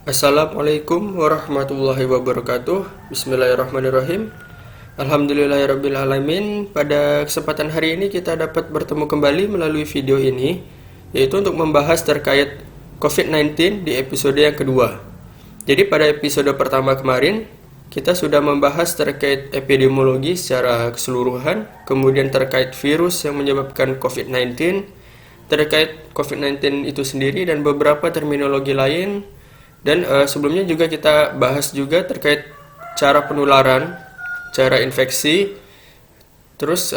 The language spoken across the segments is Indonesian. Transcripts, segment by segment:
Assalamualaikum warahmatullahi wabarakatuh. Bismillahirrahmanirrahim. Alhamdulillahirrabbilalamin. Pada kesempatan hari ini kita dapat bertemu kembali melalui video ini, yaitu untuk membahas terkait COVID-19 di episode yang kedua. Jadi pada episode pertama kemarin kita sudah membahas terkait epidemiologi secara keseluruhan, kemudian terkait virus yang menyebabkan COVID-19, terkait COVID-19 itu sendiri dan beberapa terminologi lain. Dan sebelumnya juga kita bahas juga terkait cara penularan, cara infeksi, terus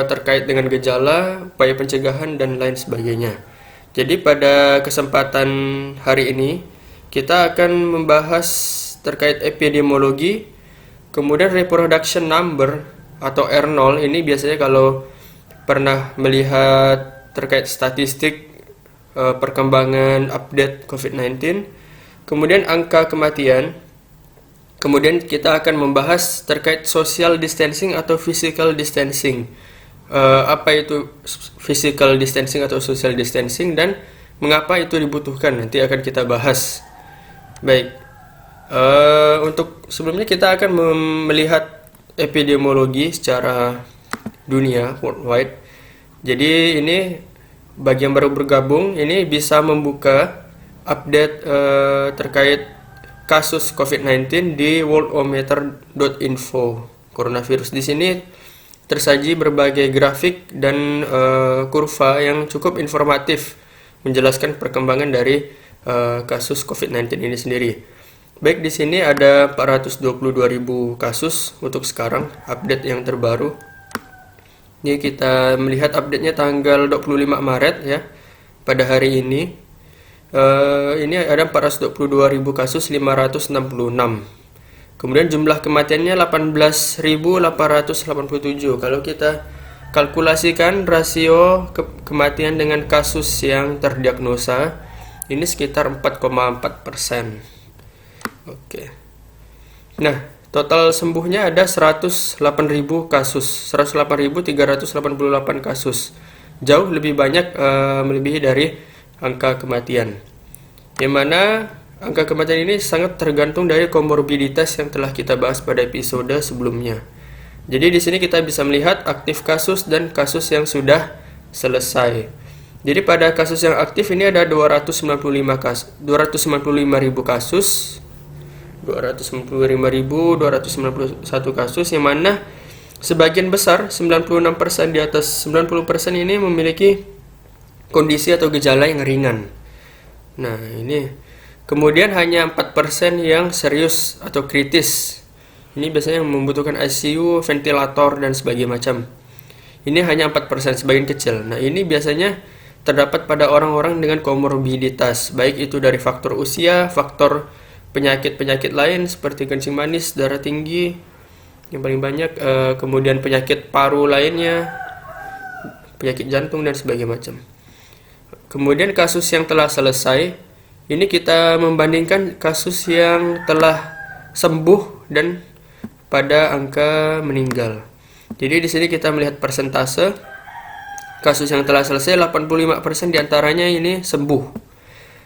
terkait dengan gejala, upaya pencegahan, dan lain sebagainya. Jadi pada kesempatan hari ini, kita akan membahas terkait epidemiologi, kemudian reproduction number atau R0. Ini biasanya kalau pernah melihat terkait statistik perkembangan update COVID-19, kemudian angka kematian, kemudian kita akan membahas terkait social distancing atau physical distancing. Apa itu physical distancing atau social distancing dan mengapa itu dibutuhkan, nanti akan kita bahas. Baik, untuk sebelumnya kita akan melihat epidemiologi secara dunia, worldwide. Jadi ini bagi yang baru bergabung, ini bisa membuka update terkait kasus COVID-19 di worldometer.info. Coronavirus di sini tersaji berbagai grafik dan kurva yang cukup informatif menjelaskan perkembangan dari kasus COVID-19 ini sendiri. Baik, di sini ada 422.000 kasus untuk sekarang, update yang terbaru. Ini kita melihat update-nya tanggal 25 Maret ya, pada hari ini. Ini ada 422.000 kasus, 566. Kemudian jumlah kematiannya 18.887. Kalau kita kalkulasikan rasio kematian dengan kasus yang terdiagnosa, ini sekitar 4,4%. Oke. Nah, total sembuhnya ada 108.000 kasus, 108.388 kasus. Jauh lebih banyak, melebihi dari angka kematian, yang mana angka kematian ini sangat tergantung dari komorbiditas yang telah kita bahas pada episode sebelumnya. Jadi di sini kita bisa melihat aktif kasus dan kasus yang sudah selesai. Jadi pada kasus yang aktif ini ada 295.000 kasus, 291 kasus, yang mana sebagian besar 96%, di atas 90% ini memiliki kondisi atau gejala yang ringan. Nah, ini kemudian hanya 4% yang serius atau kritis. Ini biasanya yang membutuhkan ICU, ventilator, dan sebagainya macam. Ini hanya 4%, sebagian kecil. Nah, ini biasanya terdapat pada orang-orang dengan komorbiditas, baik itu dari faktor usia, faktor penyakit-penyakit lain seperti kencing manis, darah tinggi yang paling banyak, kemudian penyakit paru lainnya, penyakit jantung, dan sebagainya macam. Kemudian kasus yang telah selesai, ini kita membandingkan kasus yang telah sembuh dan pada angka meninggal. Jadi di sini kita melihat persentase kasus yang telah selesai, 85% diantaranya ini sembuh,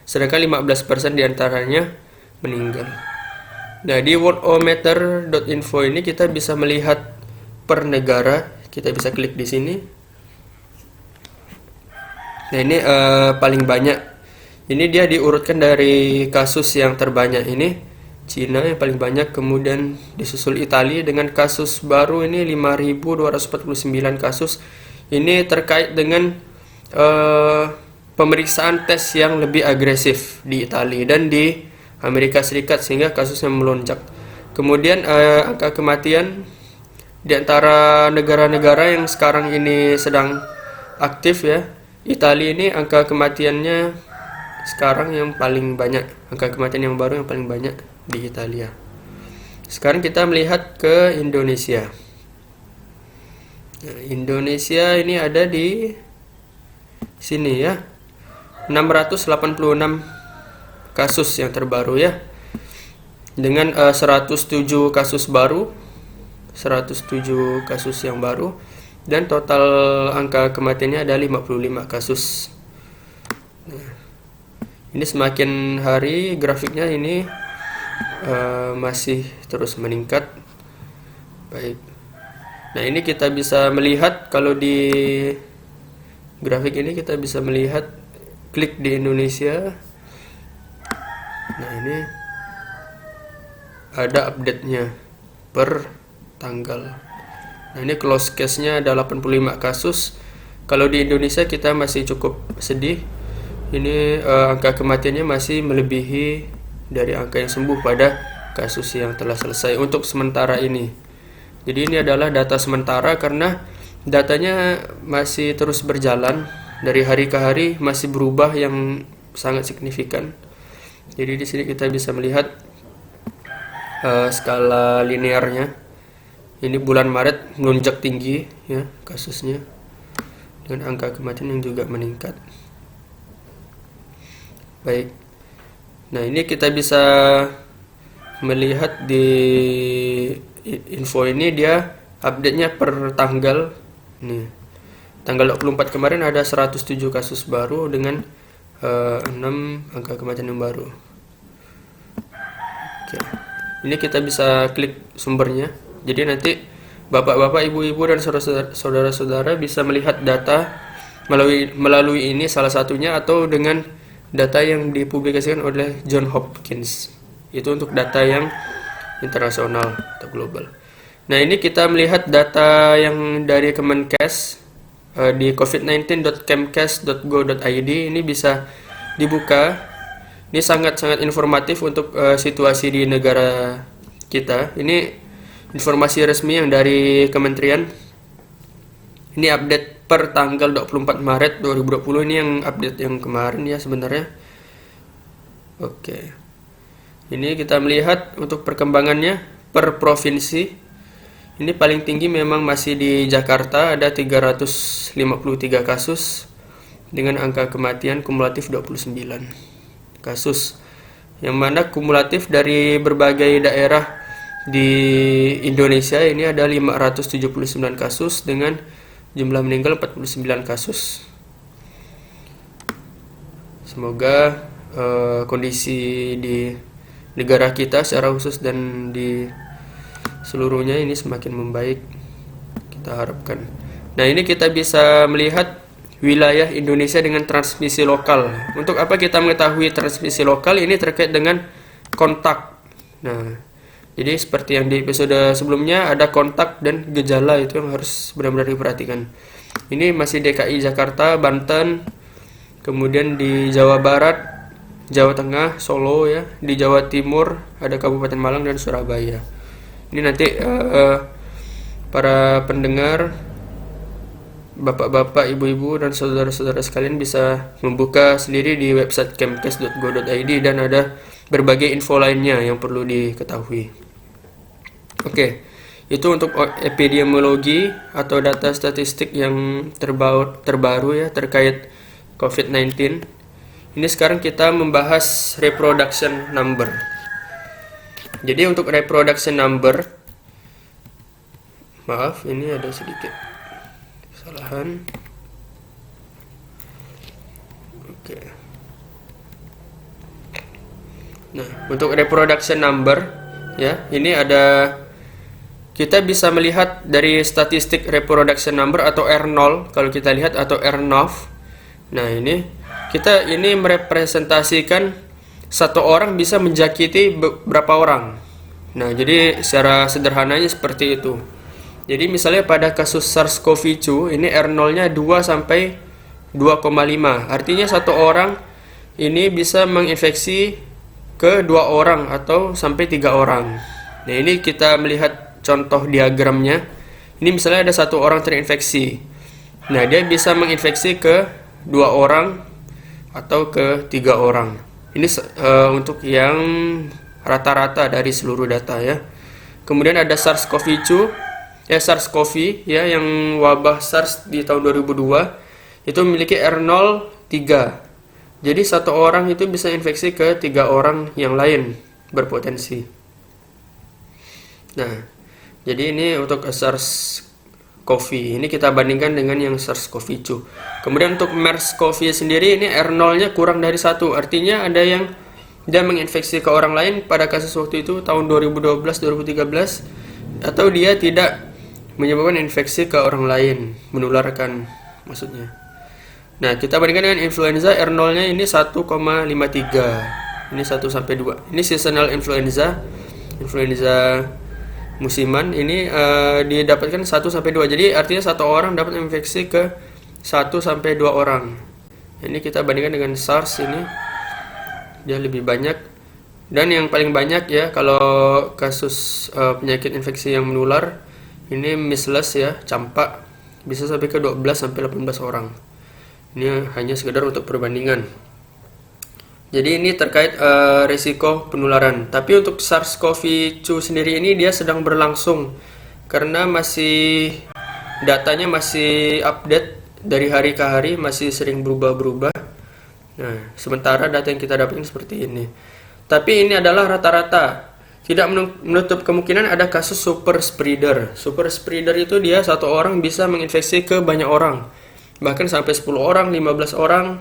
sedangkan 15% diantaranya meninggal. Nah, di worldometer.info ini kita bisa melihat per negara. Kita bisa klik di sini. Nah, ini paling banyak. Ini dia diurutkan dari kasus yang terbanyak ini. Cina yang paling banyak, kemudian disusul Italia dengan kasus baru ini 5.249 kasus. Ini terkait dengan pemeriksaan tes yang lebih agresif di Italia dan di Amerika Serikat, sehingga kasusnya melonjak. Kemudian angka kematian di antara negara-negara yang sekarang ini sedang aktif ya, Italia ini angka kematiannya sekarang yang paling banyak, angka kematian yang baru yang paling banyak di Italia. Sekarang kita melihat ke Indonesia. Nah, Indonesia ini ada di sini ya, 686 kasus yang terbaru ya, dengan 107 kasus baru, 107 kasus yang baru. Dan total angka kematiannya ada 55 kasus. Nah, Ini semakin hari grafiknya ini masih terus meningkat. Baik. Nah, ini kita bisa melihat kalau di grafik ini kita bisa melihat klik di Indonesia. Nah, ini ada update-nya per tanggal. Nah, ini close case-nya ada 85 kasus. Kalau di Indonesia kita masih cukup sedih. Ini angka kematiannya masih melebihi dari angka yang sembuh pada kasus yang telah selesai untuk sementara ini. Jadi ini adalah data sementara karena datanya masih terus berjalan dari hari ke hari, masih berubah yang sangat signifikan. Jadi di sini kita bisa melihat skala linearnya. Ini bulan Maret melonjak tinggi ya kasusnya dengan angka kematian yang juga meningkat. Baik. Nah, ini kita bisa melihat di info ini dia update-nya per tanggal. Nih. Tanggal 24 kemarin ada 107 kasus baru dengan 6 angka kematian yang baru. Oke. Ini kita bisa klik sumbernya. Jadi nanti bapak-bapak, ibu-ibu dan saudara-saudara bisa melihat data melalui ini salah satunya atau dengan data yang dipublikasikan oleh Johns Hopkins. Itu untuk data yang internasional atau global. Nah, ini kita melihat data yang dari Kemenkes di covid19.kemkes.go.id. Ini bisa dibuka. Ini sangat-sangat informatif untuk situasi di negara kita. Ini informasi resmi yang dari kementerian. Ini update per tanggal 24 Maret 2020. Ini yang update yang kemarin ya sebenarnya. Oke. Ini kita melihat untuk perkembangannya per provinsi. Ini paling tinggi memang masih di Jakarta, ada 353 kasus dengan angka kematian kumulatif 29 kasus. Yang mana kumulatif dari berbagai daerah di Indonesia ini ada 579 kasus dengan jumlah meninggal 49 kasus. Semoga kondisi di negara kita secara khusus dan di seluruhnya ini semakin membaik, kita harapkan. Nah, ini kita bisa melihat wilayah Indonesia dengan transmisi lokal. Untuk apa kita mengetahui transmisi lokal? Ini terkait dengan kontak. Nah, jadi seperti yang di episode sebelumnya ada kontak dan gejala, itu yang harus benar-benar diperhatikan. Ini masih DKI Jakarta, Banten, kemudian di Jawa Barat, Jawa Tengah, Solo ya, di Jawa Timur ada Kabupaten Malang dan Surabaya. Ini nanti para pendengar, bapak-bapak, ibu-ibu dan saudara-saudara sekalian bisa membuka sendiri di website kemkes.go.id dan ada berbagai info lainnya yang perlu diketahui. Oke, itu untuk epidemiologi atau data statistik yang terbaru ya terkait COVID-19. Ini sekarang kita membahas reproduction number. Jadi untuk reproduction number, maaf ini ada sedikit kesalahan. Oke. Nah, untuk reproduction number ya, ini ada, kita bisa melihat dari statistik reproduction number atau R0 kalau kita lihat, atau R0. Nah, ini merepresentasikan satu orang bisa menjakiti berapa orang. Nah, jadi secara sederhananya seperti itu. Jadi misalnya pada kasus SARS-CoV-2 ini R0-nya 2 sampai 2,5. Artinya satu orang ini bisa menginfeksi ke 2 orang atau sampai 3 orang. Nah, ini kita melihat contoh diagramnya. Ini misalnya ada satu orang terinfeksi. Nah, dia bisa menginfeksi ke 2 orang atau ke 3 orang. Ini untuk yang rata-rata dari seluruh data ya. Kemudian ada SARS-CoV-2, SARS-CoV ya, yang wabah SARS di tahun 2002 itu memiliki R0 3. Jadi satu orang itu bisa infeksi ke 3 orang yang lain berpotensi. Nah, jadi ini untuk SARS SARS-CoV. Ini kita bandingkan dengan yang SARS-CoV-2. Kemudian untuk MERS-CoV sendiri ini R0-nya kurang dari 1. Artinya ada yang dia menginfeksi ke orang lain pada kasus waktu itu tahun 2012-2013, atau dia tidak menyebabkan infeksi ke orang lain, menularkan maksudnya. Nah, kita bandingkan dengan influenza, R0-nya ini 1,53. Ini 1 sampai 2. Ini seasonal influenza musiman ini didapatkan 1 sampai 2. Jadi artinya satu orang dapat infeksi ke 1 sampai 2 orang. Ini kita bandingkan dengan SARS, ini dia lebih banyak. Dan yang paling banyak ya kalau kasus penyakit infeksi yang menular ini measles ya, campak, bisa sampai ke 12 sampai 18 orang. Ini hanya sekedar untuk perbandingan. Jadi ini terkait risiko penularan. Tapi untuk SARS-CoV-2 sendiri ini dia sedang berlangsung karena datanya masih update dari hari ke hari, masih sering berubah-berubah. Nah, sementara data yang kita dapatkan seperti ini. Tapi ini adalah rata-rata. Tidak menutup kemungkinan ada kasus super spreader. Super spreader itu dia satu orang bisa menginfeksi ke banyak orang. Bahkan sampai 10 orang, 15 orang.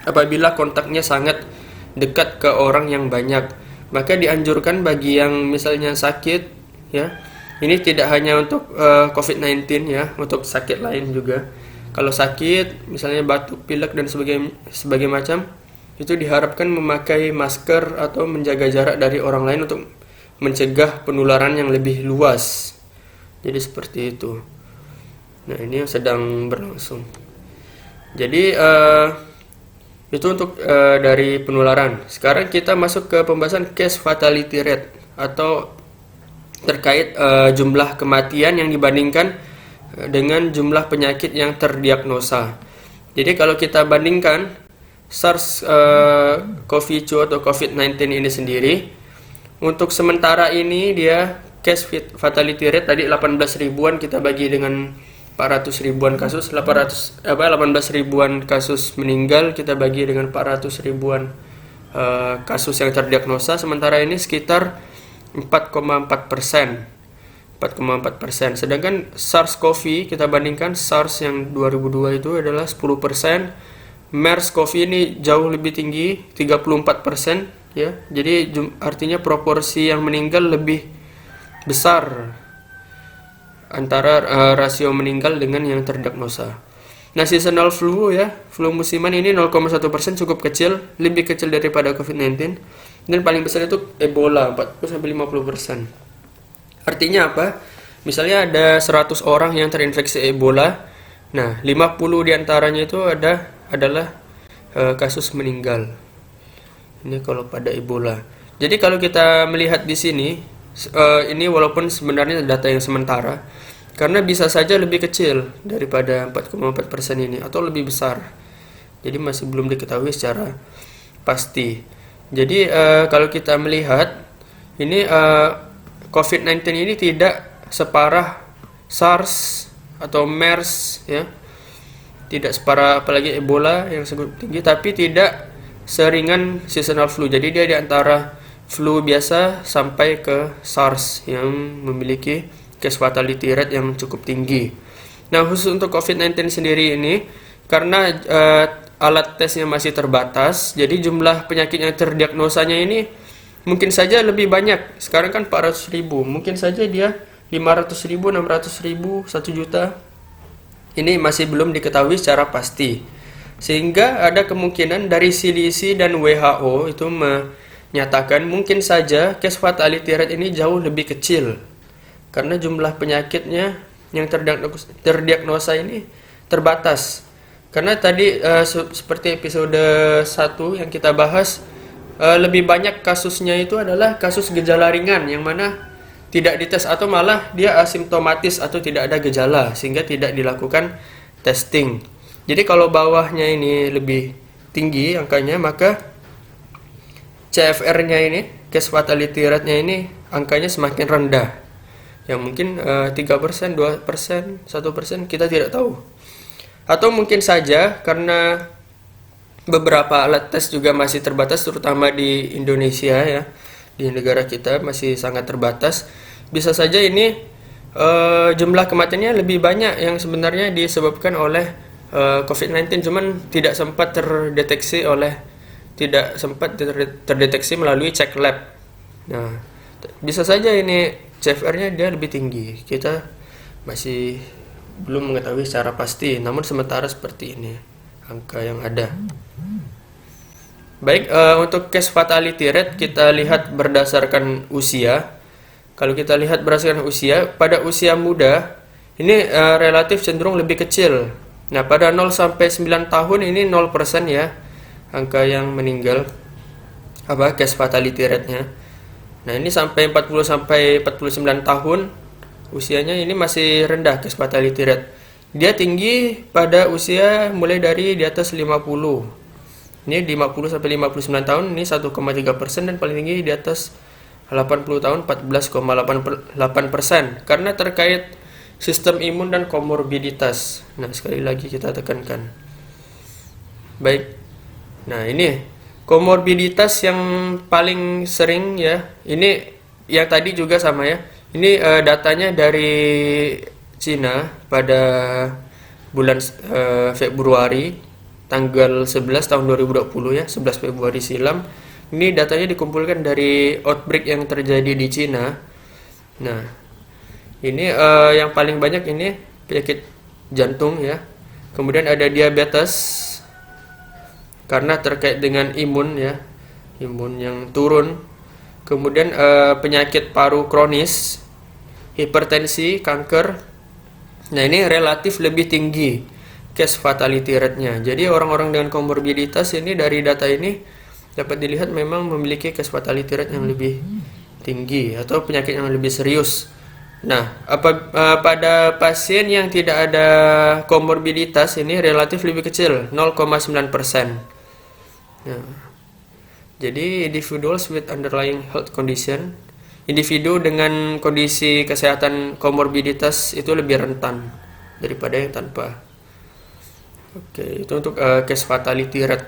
Apabila kontaknya sangat dekat ke orang yang banyak, maka dianjurkan bagi yang misalnya sakit ya. Ini tidak hanya untuk COVID-19 ya, untuk sakit lain juga. Kalau sakit misalnya batuk, pilek dan sebagainya macam, itu diharapkan memakai masker atau menjaga jarak dari orang lain untuk mencegah penularan yang lebih luas. Jadi seperti itu. Nah, ini yang sedang berlangsung. Jadi itu untuk dari penularan. Sekarang kita masuk ke pembahasan case fatality rate atau terkait jumlah kematian yang dibandingkan dengan jumlah penyakit yang terdiagnosa. Jadi kalau kita bandingkan SARS-CoV-2 atau COVID-19 ini sendiri, untuk sementara ini dia case fatality rate tadi 18 ribuan kita bagi dengan 400 ribuan kasus, 18 ribuan kasus meninggal kita bagi dengan 400 ribuan kasus yang terdiagnosa. Sementara ini sekitar 4,4%. Sedangkan SARS-CoV kita bandingkan SARS yang 2002 itu adalah 10%. MERS-CoV ini jauh lebih tinggi, 34% ya. Jadi artinya proporsi yang meninggal lebih besar antara rasio meninggal dengan yang terdiagnosa. Nah, seasonal flu ya, flu musiman ini 0,1% cukup kecil, lebih kecil daripada COVID-19. Dan paling besar itu Ebola 40-50%. Artinya apa? Misalnya ada 100 orang yang terinfeksi Ebola. Nah, 50 diantaranya itu adalah kasus meninggal. Ini kalau pada Ebola. Jadi kalau kita melihat di sini, ini walaupun sebenarnya data yang sementara, karena bisa saja lebih kecil daripada 4,4% ini atau lebih besar. Jadi masih belum diketahui secara pasti. Jadi kalau kita melihat ini COVID-19 ini tidak separah SARS atau MERS ya. Tidak separah apalagi Ebola yang cukup tinggi, tapi tidak seringan seasonal flu. Jadi dia di antara flu biasa sampai ke SARS yang memiliki case fatality rate yang cukup tinggi. Nah, khusus untuk COVID-19 sendiri ini karena alat tesnya masih terbatas, jadi jumlah penyakit yang terdiagnosanya ini mungkin saja lebih banyak. Sekarang kan 400 ribu, mungkin saja dia 500 ribu, 600 ribu, 1 juta. Ini masih belum diketahui secara pasti. Sehingga ada kemungkinan dari CDC dan WHO itu menyatakan mungkin saja case fatality rate ini jauh lebih kecil. Karena jumlah penyakitnya yang terdiagnosa ini terbatas. Karena tadi seperti episode 1 yang kita bahas, lebih banyak kasusnya itu adalah kasus gejala ringan yang mana tidak dites atau malah dia asimptomatis atau tidak ada gejala sehingga tidak dilakukan testing. Jadi kalau bawahnya ini lebih tinggi angkanya, maka CFR-nya ini, case fatality rate-nya ini angkanya semakin rendah. Yang mungkin 3%, 2%, 1% kita tidak tahu. Atau mungkin saja karena beberapa alat tes juga masih terbatas, terutama di Indonesia ya, di negara kita masih sangat terbatas. Bisa saja ini jumlah kematiannya lebih banyak yang sebenarnya disebabkan oleh COVID-19, cuman tidak sempat terdeteksi melalui cek lab. Nah, bisa saja ini CFR-nya dia lebih tinggi. Kita masih belum mengetahui secara pasti, namun sementara seperti ini angka yang ada. Baik, untuk case fatality rate kita lihat berdasarkan usia. Kalau kita lihat berdasarkan usia, pada usia muda ini relatif cenderung lebih kecil. Nah, pada 0 sampai 9 tahun ini 0% ya angka yang meninggal, case fatality rate-nya. Nah, ini sampai 40 sampai 49 tahun usianya ini masih rendah case fatality rate. Dia tinggi pada usia mulai dari di atas 50. Ini di 50 sampai 59 tahun ini 1,3% dan paling tinggi di atas 80 tahun 14,8% karena terkait sistem imun dan komorbiditas. Nah, sekali lagi kita tekankan. Baik. Nah, ini komorbiditas yang paling sering ya. Ini yang tadi juga sama ya. Ini datanya dari Cina pada bulan Februari tanggal 11 tahun 2020 ya, 11 Februari silam. Ini datanya dikumpulkan dari outbreak yang terjadi di Cina. Nah, ini yang paling banyak ini penyakit jantung ya. Kemudian ada diabetes karena terkait dengan imun ya, imun yang turun. Kemudian penyakit paru kronis, hipertensi, kanker. Nah, ini relatif lebih tinggi case fatality rate-nya. Jadi orang-orang dengan komorbiditas ini dari data ini dapat dilihat memang memiliki case fatality rate yang lebih tinggi atau penyakit yang lebih serius. Nah, pada pasien yang tidak ada komorbiditas ini relatif lebih kecil, 0,9%. Nah, jadi individuals with underlying health condition, individu dengan kondisi kesehatan komorbiditas itu lebih rentan daripada yang tanpa. Oke, itu untuk case fatality rate.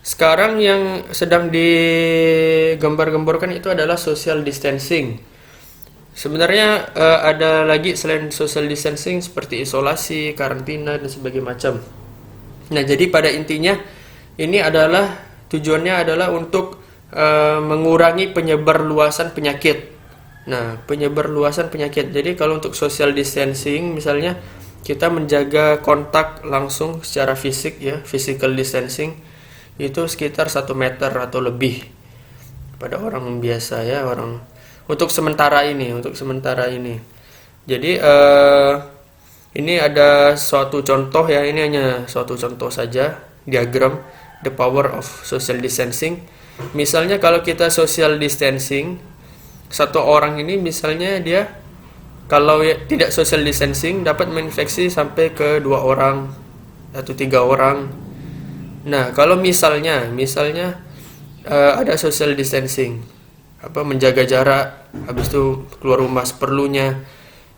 Sekarang yang sedang digambar-gemborkan itu adalah social distancing. Sebenarnya ada lagi selain social distancing seperti isolasi, karantina, dan sebagainya macam. Nah, jadi pada intinya ini adalah tujuannya adalah untuk mengurangi penyebar luasan penyakit. Nah, penyebar luasan penyakit. Jadi kalau untuk social distancing misalnya kita menjaga kontak langsung secara fisik ya, physical distancing itu sekitar 1 meter atau lebih pada orang biasa ya, orang untuk sementara ini. Jadi ini ada suatu contoh ya, ini hanya suatu contoh saja, diagram the power of social distancing. Misalnya kalau kita social distancing, satu orang ini misalnya dia kalau tidak social distancing dapat menginfeksi sampai ke 2 orang atau 3 orang. Nah, kalau misalnya ada social distancing, menjaga jarak, habis itu keluar rumah seperlunya,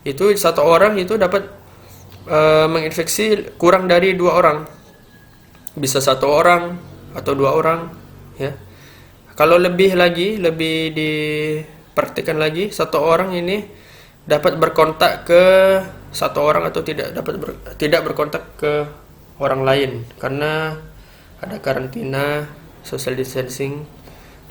itu satu orang itu dapat menginfeksi kurang dari 2 orang, bisa 1 orang atau 2 orang ya. Kalau lebih diperhatikan lagi, 1 orang ini dapat berkontak ke 1 orang atau tidak berkontak ke orang lain karena ada karantina, social distancing,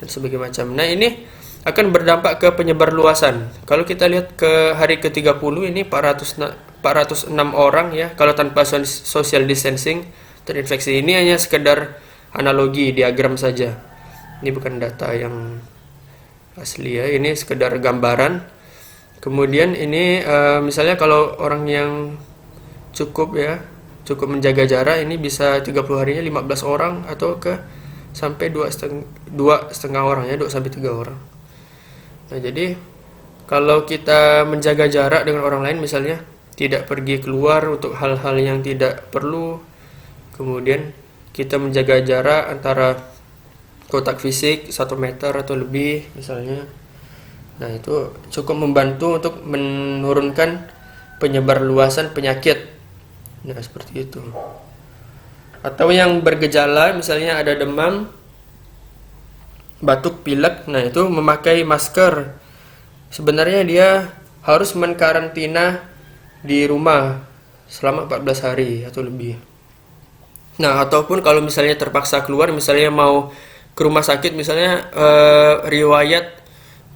dan sebagainya macam. Nah, ini akan berdampak ke penyebar luasan. Kalau kita lihat ke hari ke-30 ini 406 orang ya, kalau tanpa social distancing terinfeksi. Ini hanya sekedar analogi, diagram saja. Ini bukan data yang asli ya, ini sekedar gambaran. Kemudian ini misalnya kalau orang yang cukup menjaga jarak, ini bisa 30 harinya 15 orang atau sampai 2,5 orang ya, 2 sampai 3 orang. Nah, jadi kalau kita menjaga jarak dengan orang lain, misalnya tidak pergi keluar untuk hal-hal yang tidak perlu, kemudian kita menjaga jarak antara kontak fisik 1 meter atau lebih misalnya. Nah, itu cukup membantu untuk menurunkan penyebar luasan penyakit. Nah, seperti itu. Atau yang bergejala misalnya ada demam, batuk, pilek, nah itu memakai masker. Sebenarnya dia harus mengkarantina di rumah selama 14 hari atau lebih. Nah, ataupun kalau misalnya terpaksa keluar, misalnya mau ke rumah sakit, misalnya riwayat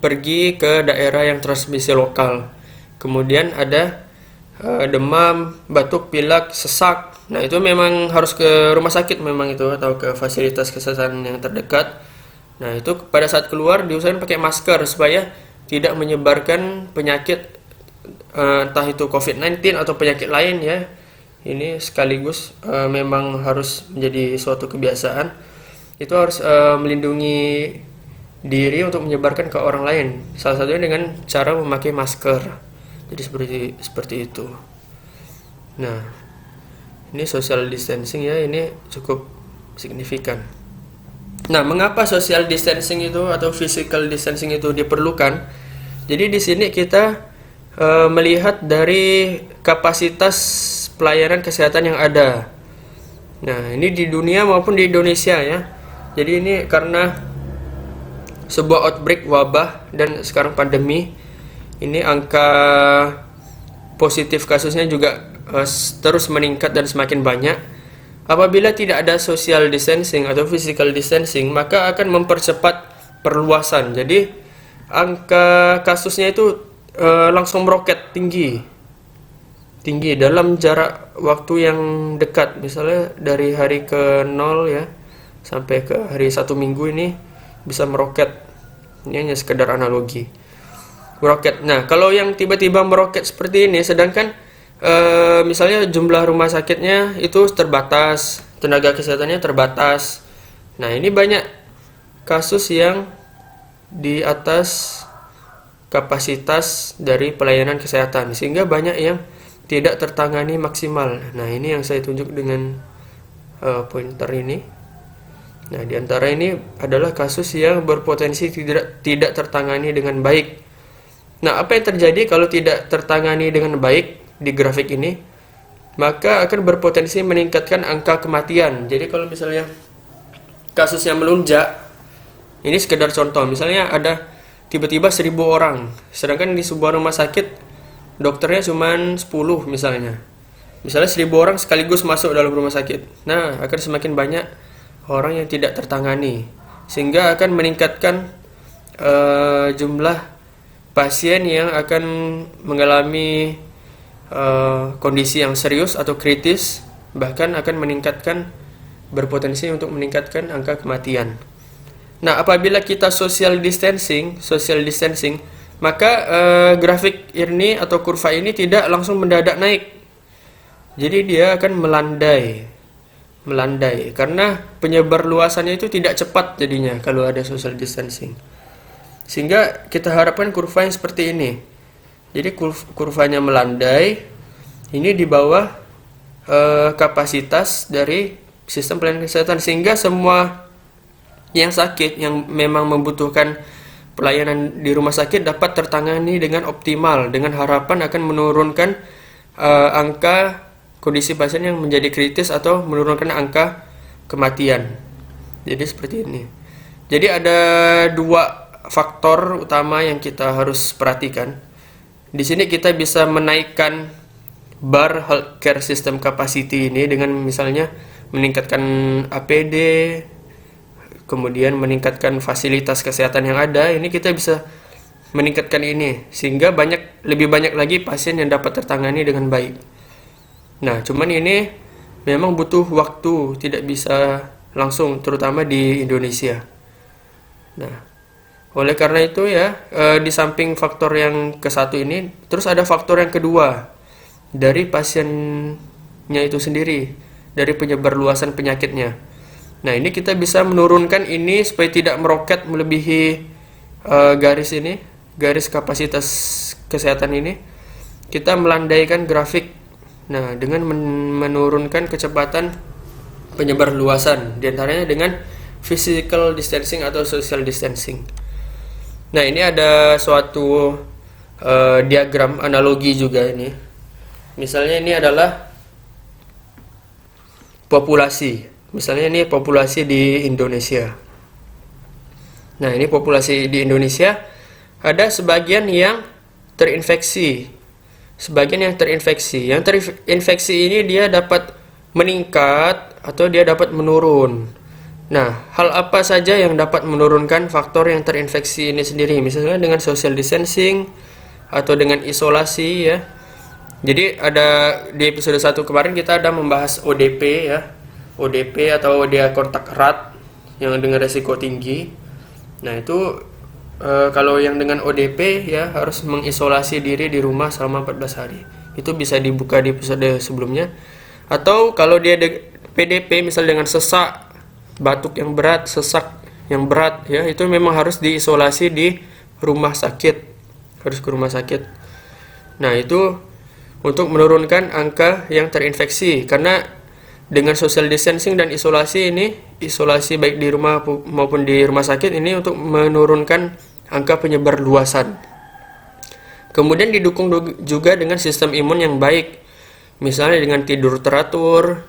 pergi ke daerah yang transmisi lokal, kemudian ada demam, batuk, pilek, sesak. Nah, itu memang harus ke rumah sakit memang itu, atau ke fasilitas kesehatan yang terdekat. Nah, itu pada saat keluar diusahakan pakai masker supaya tidak menyebarkan penyakit, entah itu COVID-19 atau penyakit lain ya. Ini sekaligus memang harus menjadi suatu kebiasaan. Itu harus melindungi diri untuk menyebarkan ke orang lain. Salah satunya dengan cara memakai masker. Jadi seperti itu. Nah, ini social distancing ya, ini cukup signifikan. Nah, mengapa social distancing itu atau physical distancing itu diperlukan? Jadi di sini kita melihat dari kapasitas pelayanan kesehatan yang ada. Nah, ini di dunia maupun di Indonesia ya. Jadi ini karena sebuah outbreak wabah dan sekarang pandemi, ini angka positif kasusnya juga terus meningkat dan semakin banyak. Apabila tidak ada social distancing atau physical distancing, maka akan mempercepat perluasan. Jadi angka kasusnya itu langsung meroket tinggi dalam jarak waktu yang dekat. Misalnya dari hari ke 0 ya sampai ke hari 1 minggu ini bisa meroket. Ini hanya sekedar analogi. Meroket. Nah, kalau yang tiba-tiba meroket seperti ini, sedangkan misalnya jumlah rumah sakitnya itu terbatas, tenaga kesehatannya terbatas. Nah, ini banyak kasus yang di atas kapasitas dari pelayanan kesehatan, sehingga banyak yang tidak tertangani maksimal. Nah, ini yang saya tunjuk dengan pointer ini. Nah, di antara ini adalah kasus yang berpotensi tidak tertangani dengan baik. Nah, apa yang terjadi kalau tidak tertangani dengan baik di grafik ini? Maka akan berpotensi meningkatkan angka kematian. Jadi kalau misalnya kasusnya melonjak, ini sekedar contoh, misalnya ada tiba-tiba 1000 orang, sedangkan di sebuah rumah sakit dokternya cuma 10 misalnya. Misalnya 1000 orang sekaligus masuk dalam rumah sakit. Nah, akan semakin banyak orang yang tidak tertangani, sehingga akan meningkatkan jumlah pasien yang akan mengalami kondisi yang serius atau kritis, bahkan akan berpotensi untuk meningkatkan angka kematian. Nah, apabila kita social distancing, maka grafik ini atau kurva ini tidak langsung mendadak naik. Jadi dia akan melandai karena penyebar luasannya itu tidak cepat jadinya kalau ada social distancing. Sehingga kita harapkan kurva yang seperti ini. Jadi kurvanya melandai, ini di bawah kapasitas dari sistem pelayanan kesehatan, sehingga semua yang sakit yang memang membutuhkan pelayanan di rumah sakit dapat tertangani dengan optimal, dengan harapan akan menurunkan angka kondisi pasien yang menjadi kritis atau menurunkan angka kematian. Jadi seperti ini. Jadi ada 2 faktor utama yang kita harus perhatikan. Di sini kita bisa menaikkan bar healthcare system capacity ini dengan misalnya meningkatkan APD, kemudian meningkatkan fasilitas kesehatan yang ada. Ini kita bisa meningkatkan ini sehingga lebih banyak lagi pasien yang dapat tertangani dengan baik. Nah, cuman ini memang butuh waktu, tidak bisa langsung, terutama di Indonesia. Nah, oleh karena itu ya, di samping faktor yang ke-1 ini, terus ada faktor yang kedua dari pasiennya itu sendiri, dari penyebar luasan penyakitnya. Nah, ini kita bisa menurunkan ini supaya tidak meroket melebihi garis kapasitas kesehatan ini. Kita melandaikan grafik. Nah, dengan menurunkan kecepatan penyebar luasan, diantaranya dengan physical distancing atau social distancing. Nah, ini ada suatu diagram analogi juga ini. Misalnya ini adalah populasi. Misalnya ini populasi di Indonesia. Nah, ini populasi di Indonesia. Ada sebagian yang terinfeksi. Sebagian yang terinfeksi. Yang terinfeksi ini dia dapat meningkat atau dia dapat menurun. Nah, hal apa saja yang dapat menurunkan faktor yang terinfeksi ini sendiri? Misalnya dengan social distancing atau dengan isolasi ya. Jadi ada di episode 1 kemarin kita ada membahas ODP ya. ODP atau dia kontak erat yang dengan resiko tinggi. Nah, itu kalau yang dengan ODP ya harus mengisolasi diri di rumah selama 14 hari. Itu bisa dibuka di episode sebelumnya. Atau kalau dia PDP misal dengan sesak, batuk yang berat, sesak yang berat ya, itu memang harus diisolasi di rumah sakit. Harus ke rumah sakit. Nah, itu untuk menurunkan angka yang terinfeksi, karena dengan social distancing dan isolasi ini, isolasi baik di rumah maupun di rumah sakit ini untuk menurunkan angka penyebar luasan. Kemudian didukung juga dengan sistem imun yang baik, misalnya dengan tidur teratur,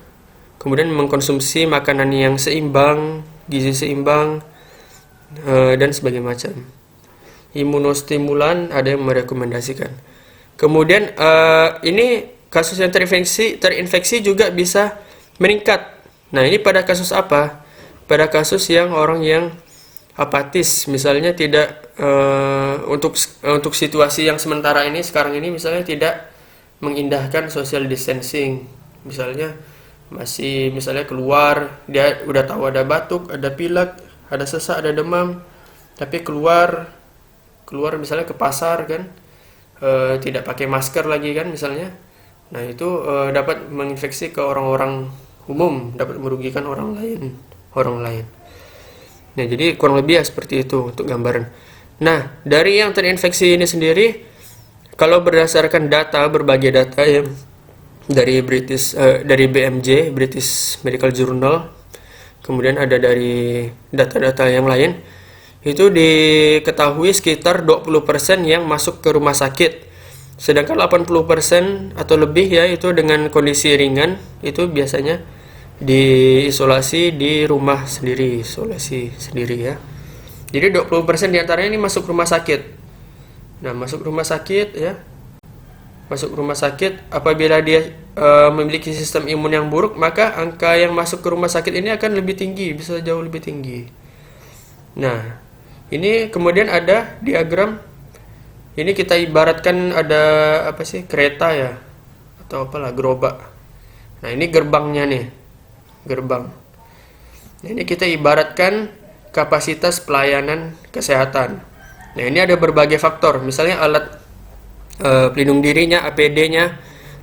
kemudian mengkonsumsi makanan yang seimbang, gizi seimbang, dan sebagainya macam. Imunostimulan ada yang merekomendasikan. Kemudian ini kasus yang terinfeksi juga bisa meningkat. Nah, ini pada kasus apa? Pada kasus yang orang yang apatis, misalnya tidak untuk situasi yang sementara ini sekarang ini misalnya tidak mengindahkan social distancing. Misalnya masih misalnya keluar, dia udah tahu ada batuk, ada pilek, ada sesak, ada demam, tapi keluar misalnya ke pasar kan, tidak pakai masker lagi kan misalnya. Nah, itu dapat menginfeksi ke orang-orang umum, dapat merugikan orang lain. Nah, jadi kurang lebih ya seperti itu untuk gambaran. Nah, dari yang terinfeksi ini sendiri, kalau berdasarkan berbagai data yang dari dari BMJ, British Medical Journal, kemudian ada dari data-data yang lain, itu diketahui sekitar 20% yang masuk ke rumah sakit. Sedangkan 80% atau lebih ya itu dengan kondisi ringan, itu biasanya diisolasi di rumah sendiri, isolasi sendiri ya. Jadi 20% diantaranya ini masuk rumah sakit. Nah, masuk rumah sakit ya. Masuk rumah sakit apabila dia memiliki sistem imun yang buruk, maka angka yang masuk ke rumah sakit ini akan lebih tinggi, bisa jauh lebih tinggi. Nah, ini kemudian ada diagram. Ini kita ibaratkan ada kereta ya, atau apalah, gerobak. Nah, ini gerbangnya nih, gerbang. Nah, ini kita ibaratkan kapasitas pelayanan kesehatan. Nah, ini ada berbagai faktor, misalnya alat pelindung dirinya, APD-nya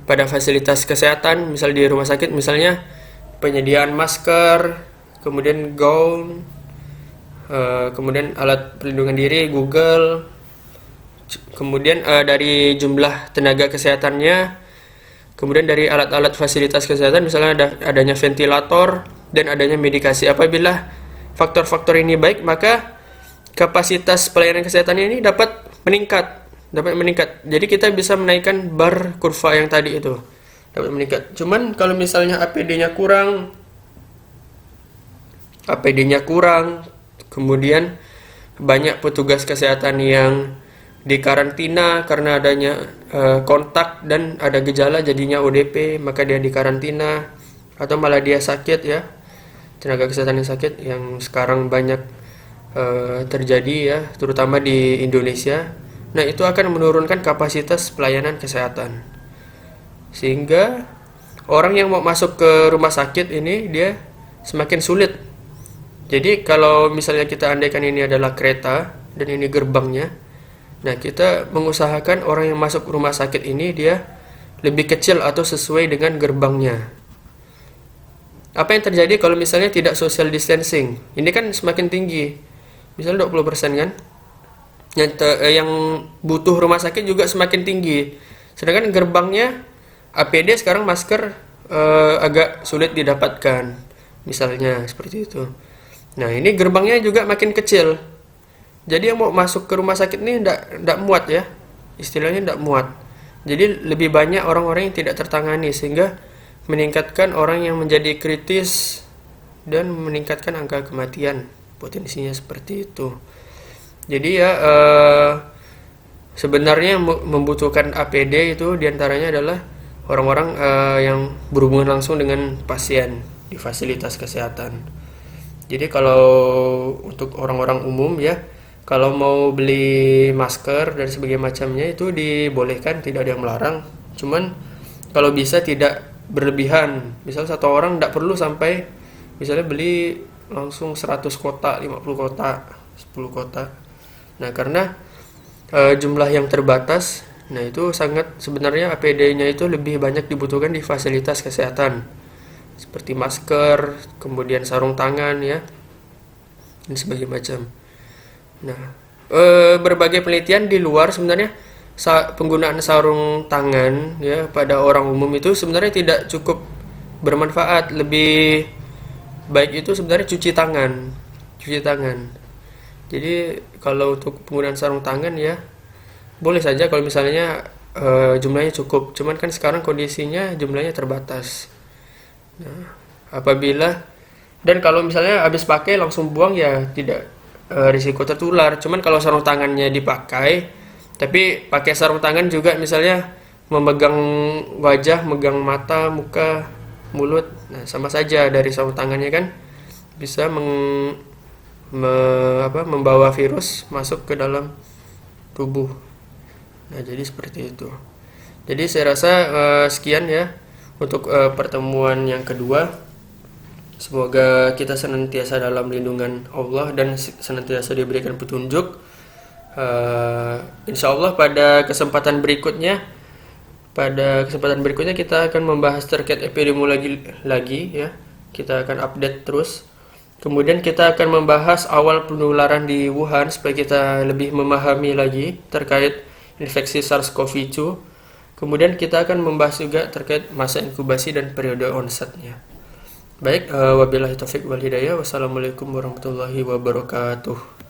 pada fasilitas kesehatan, misal di rumah sakit, misalnya penyediaan masker, kemudian gaun, kemudian alat pelindungan diri, Google, kemudian dari jumlah tenaga kesehatannya, kemudian dari alat-alat fasilitas kesehatan, misalnya adanya ventilator dan adanya medikasi. Apabila faktor-faktor ini baik, maka kapasitas pelayanan kesehatan ini dapat meningkat. Jadi kita bisa menaikkan bar kurva yang tadi itu, dapat meningkat. Cuman kalau misalnya APD-nya kurang, kemudian banyak petugas kesehatan yang dikarantina karena adanya kontak dan ada gejala jadinya ODP, maka dia dikarantina, atau malah dia sakit ya, tenaga kesehatan yang sakit, yang sekarang banyak terjadi ya, terutama di Indonesia. Nah, itu akan menurunkan kapasitas pelayanan kesehatan, sehingga orang yang mau masuk ke rumah sakit ini dia semakin sulit. Jadi kalau misalnya kita andaikan ini adalah kereta dan ini gerbangnya, nah kita mengusahakan orang yang masuk rumah sakit ini dia lebih kecil atau sesuai dengan gerbangnya. Apa yang terjadi kalau misalnya tidak social distancing? Ini kan semakin tinggi, misalnya 20% kan? Yang butuh rumah sakit juga semakin tinggi. Sedangkan gerbangnya APD sekarang masker agak sulit didapatkan, misalnya seperti itu. Nah, ini gerbangnya juga makin kecil. Jadi yang mau masuk ke rumah sakit ini tidak muat ya, istilahnya tidak muat. Jadi lebih banyak orang-orang yang tidak tertangani, sehingga meningkatkan orang yang menjadi kritis dan meningkatkan angka kematian, potensinya seperti itu. Jadi ya Sebenarnya yang membutuhkan APD itu diantaranya adalah orang-orang yang berhubungan langsung dengan pasien di fasilitas kesehatan. Jadi kalau untuk orang-orang umum ya, kalau mau beli masker dan sebagainya macamnya itu dibolehkan, tidak ada yang melarang. Cuman kalau bisa tidak berlebihan. Misal satu orang tidak perlu sampai misalnya beli langsung 100 kotak, 50 kotak, 10 kotak. Nah, karena jumlah yang terbatas, nah itu sangat sebenarnya APD-nya itu lebih banyak dibutuhkan di fasilitas kesehatan seperti masker, kemudian sarung tangan ya, dan sebagainya macam. Nah, berbagai penelitian di luar sebenarnya penggunaan sarung tangan ya pada orang umum itu sebenarnya tidak cukup bermanfaat. Lebih baik itu sebenarnya cuci tangan. Cuci tangan. Jadi kalau untuk penggunaan sarung tangan ya boleh saja kalau misalnya jumlahnya cukup. Cuman kan sekarang kondisinya jumlahnya terbatas. Nah, apabila dan kalau misalnya habis pakai langsung buang ya tidak risiko tertular. Cuman kalau sarung tangannya dipakai, tapi pakai sarung tangan juga misalnya memegang wajah, megang mata, muka, mulut, nah sama saja dari sarung tangannya kan bisa membawa virus masuk ke dalam tubuh. Nah, jadi seperti itu. Jadi saya rasa sekian ya untuk pertemuan yang kedua. Semoga kita senantiasa dalam lindungan Allah dan senantiasa diberikan petunjuk. Insya Allah pada kesempatan berikutnya kita akan membahas terkait epidemiologi lagi ya. Kita akan update terus. Kemudian kita akan membahas awal penularan di Wuhan supaya kita lebih memahami lagi terkait infeksi SARS-CoV-2. Kemudian kita akan membahas juga terkait masa inkubasi dan periode onsetnya. Baik, wabillahi taufik wal hidayah. Wassalamualaikum warahmatullahi wabarakatuh.